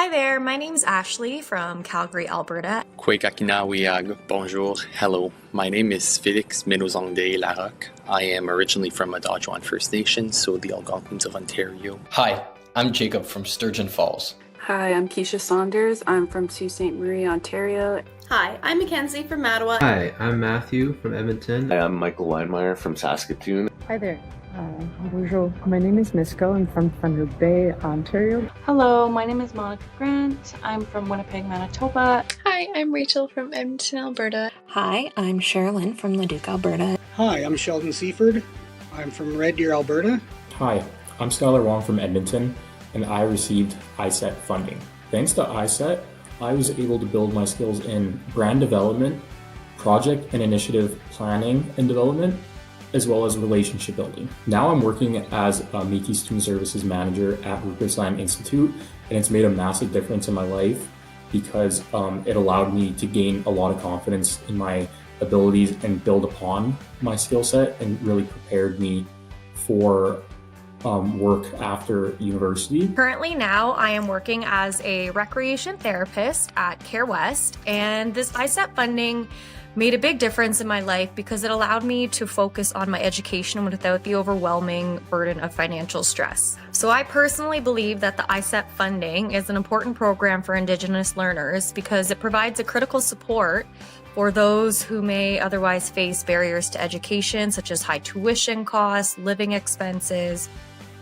Hi there, my name's Ashley from Calgary, Alberta. Kwekakinawiag, bonjour, hello. My name is Félix Menozongde Larocque. I am originally from Adajuan First Nation, so the Algonquins of Ontario. Hi, I'm Jacob from Sturgeon Falls. Hi, I'm Keisha Saunders. I'm from Sault Ste. Marie, Ontario. Hi, I'm Mackenzie from Mattawa. Hi, I'm Matthew from Edmonton. Hi, I'm Michael Weinmeier from Saskatoon. Hi there. Bonjour. My name is Misko. I'm from Thunder Bay, Ontario. Hello, my name is Monica Grant. I'm from Winnipeg, Manitoba. Hi, I'm Rachel from Edmonton, Alberta. Hi, I'm Sherilyn from Leduc, Alberta. Hi, I'm Sheldon Seaford. I'm from Red Deer, Alberta. Hi, I'm Skylar Wong from Edmonton, and I received ISET funding. Thanks to ISET, I was able to build my skills in brand development, project and initiative planning and development, as well as relationship building. Now I'm working as a Métis Student Services Manager at Rupert's Land Institute, and it's made a massive difference in my life because it allowed me to gain a lot of confidence in my abilities and build upon my skill set, and really prepared me for work after university. Currently now I am working as a recreation therapist at Care West, and this ISET funding made a big difference in my life because it allowed me to focus on my education without the overwhelming burden of financial stress. So I personally believe that the ISET funding is an important program for Indigenous learners because it provides a critical support for those who may otherwise face barriers to education, such as high tuition costs, living expenses,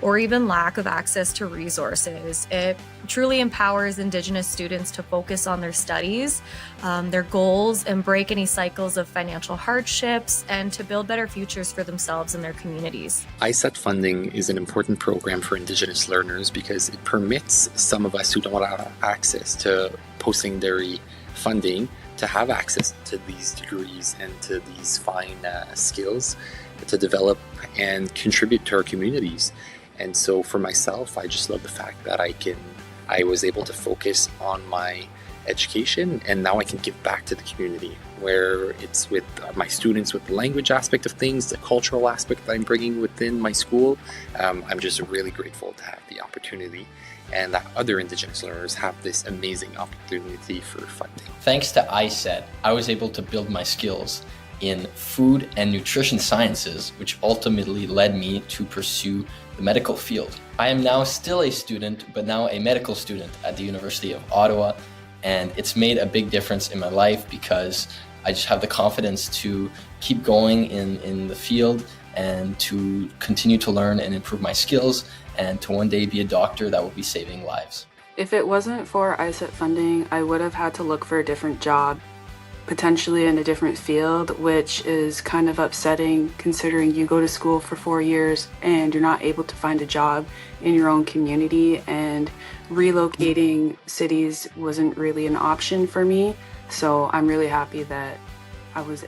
or even lack of access to resources. It truly empowers Indigenous students to focus on their studies, their goals, and break any cycles of financial hardships, and to build better futures for themselves and their communities. ISET funding is an important program for Indigenous learners because it permits some of us who don't have access to post-secondary funding to have access to these degrees and to these fine skills to develop and contribute to our communities. And so for myself, I just love the fact that I was able to focus on my education, and now I can give back to the community, where it's with my students with the language aspect of things, the cultural aspect that I'm bringing within my school. I'm just really grateful to have the opportunity, and that other Indigenous learners have this amazing opportunity for funding. Thanks to ISET, I was able to build my skills in food and nutrition sciences, which ultimately led me to pursue the medical field. I am now still a student, but now a medical student at the University of Ottawa, and it's made a big difference in my life because I just have the confidence to keep going in the field and to continue to learn and improve my skills, and to one day be a doctor that will be saving lives. If it wasn't for ISET funding, I would have had to look for a different job, potentially in a different field, which is kind of upsetting considering you go to school for 4 years and you're not able to find a job in your own community, and relocating cities wasn't really an option for me. So I'm really happy that I was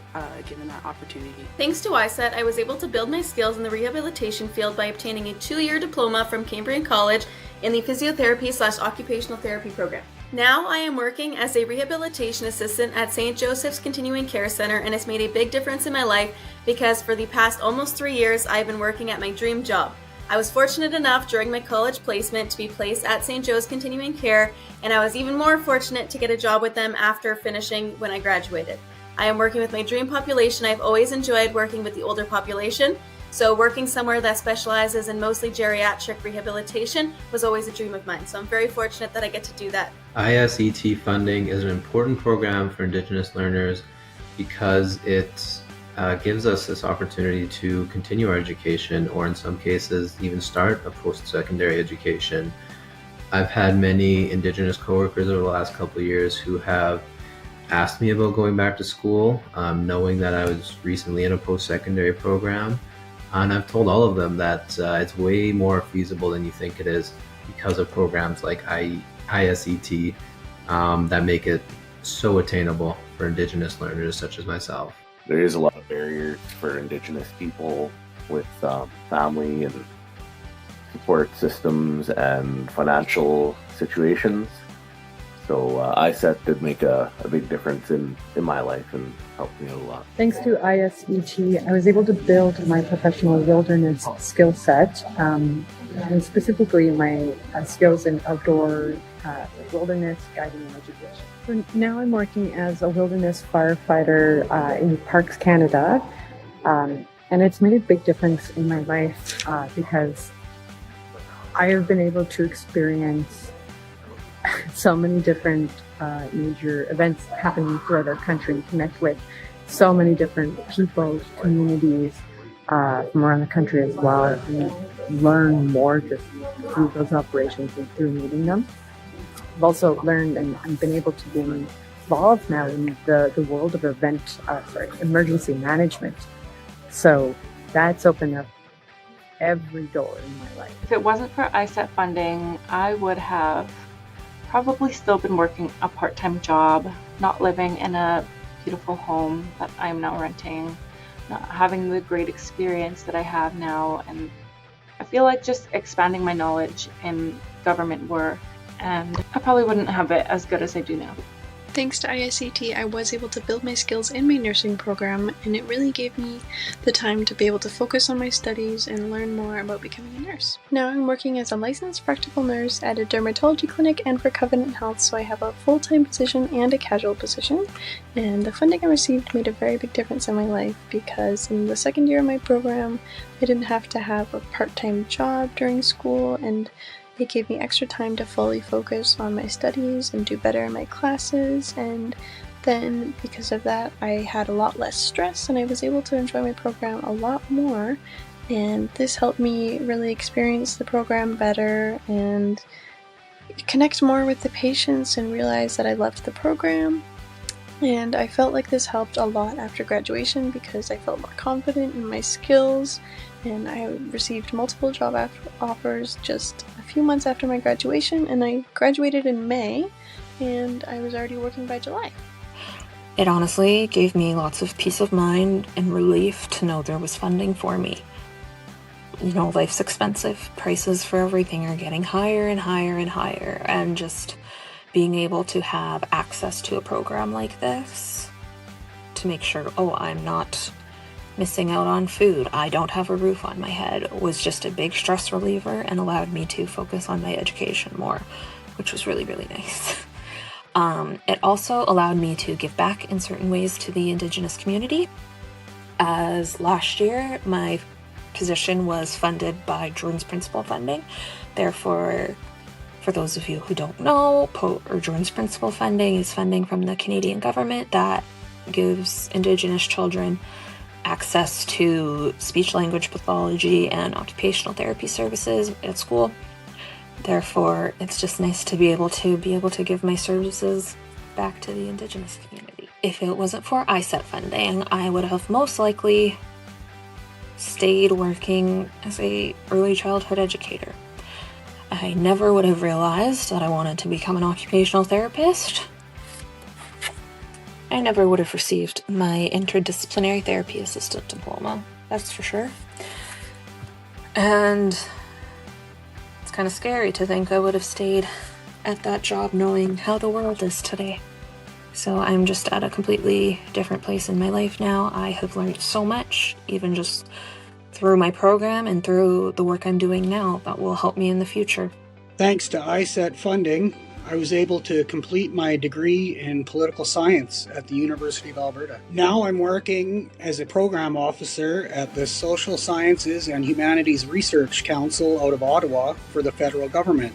given that opportunity. Thanks to ISET, I was able to build my skills in the rehabilitation field by obtaining a 2-year diploma from Cambrian College in the physiotherapy/occupational therapy program. Now I am working as a rehabilitation assistant at St. Joseph's Continuing Care Center, and it's made a big difference in my life because for the past almost 3 years I've been working at my dream job. I was fortunate enough during my college placement to be placed at St. Joe's Continuing Care, and I was even more fortunate to get a job with them after finishing when I graduated. I am working with my dream population. I've always enjoyed working with the older population, so working somewhere that specializes in mostly geriatric rehabilitation was always a dream of mine. So I'm very fortunate that I get to do that. ISET funding is an important program for Indigenous learners because it gives us this opportunity to continue our education, or in some cases even start a post-secondary education. I've had many Indigenous coworkers over the last couple of years who have asked me about going back to school, knowing that I was recently in a post-secondary program. And I've told all of them that it's way more feasible than you think it is because of programs like ISET that make it so attainable for Indigenous learners such as myself. There is a lot of barriers for Indigenous people with family and support systems and financial situations. So ISET did make a big difference in my life and helped me out a lot. Thanks to ISET, I was able to build my professional wilderness skill set. and specifically my skills in outdoor wilderness guiding and education. So now I'm working as a wilderness firefighter in Parks Canada, and it's made a big difference in my life because I have been able to experience so many different major events happening throughout our country, connect with so many different people, communities from around the country as well, and learn more just through those operations and through meeting them. I've also learned and been able to be involved now in the world of emergency management. So that's opened up every door in my life. If it wasn't for ISET funding, I would have probably still been working a part-time job, not living in a beautiful home that I'm now renting, not having the great experience that I have now, and I feel like just expanding my knowledge in government work, and I probably wouldn't have it as good as I do now. Thanks to ISET, I was able to build my skills in my nursing program, and it really gave me the time to be able to focus on my studies and learn more about becoming a nurse. Now I'm working as a licensed practical nurse at a dermatology clinic and for Covenant Health, so I have a full-time position and a casual position, and the funding I received made a very big difference in my life because in the second year of my program, I didn't have to have a part-time job during school, and it gave me extra time to fully focus on my studies and do better in my classes, and then because of that I had a lot less stress and I was able to enjoy my program a lot more, and this helped me really experience the program better and connect more with the patients and realize that I loved the program. And I felt like this helped a lot after graduation because I felt more confident in my skills, and I received multiple job offers just a few months after my graduation, and I graduated in May and I was already working by July. It honestly gave me lots of peace of mind and relief to know there was funding for me. You know, life's expensive. Prices for everything are getting higher and higher and higher, and just being able to have access to a program like this to make sure, I'm not missing out on food, I don't have a roof on my head, was just a big stress reliever and allowed me to focus on my education more, which was really, really nice. It also allowed me to give back in certain ways to the Indigenous community, as last year my position was funded by Jordan's Principal funding. Therefore, for those of you who don't know, Jordan's Principal funding is funding from the Canadian government that gives Indigenous children access to speech-language pathology and occupational therapy services at school. Therefore, it's just nice to be able to give my services back to the Indigenous community. If it wasn't for ISET funding, I would have most likely stayed working as a early childhood educator. I never would have realized that I wanted to become an occupational therapist. I never would have received my interdisciplinary therapy assistant diploma, that's for sure. And it's kind of scary to think I would have stayed at that job knowing how the world is today. So I'm just at a completely different place in my life now. I have learned so much, even just through my program and through the work I'm doing now, that will help me in the future. Thanks to ISET funding, I was able to complete my degree in political science at the University of Alberta. Now I'm working as a program officer at the Social Sciences and Humanities Research Council out of Ottawa for the federal government.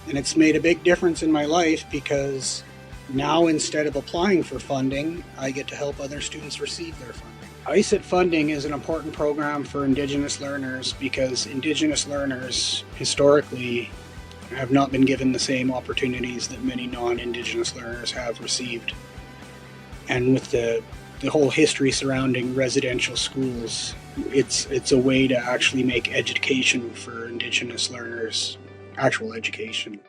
And it's made a big difference in my life because now instead of applying for funding, I get to help other students receive their funding. ISET funding is an important program for Indigenous learners because Indigenous learners historically have not been given the same opportunities that many non-Indigenous learners have received. And with the whole history surrounding residential schools, it's a way to actually make education for Indigenous learners actual education.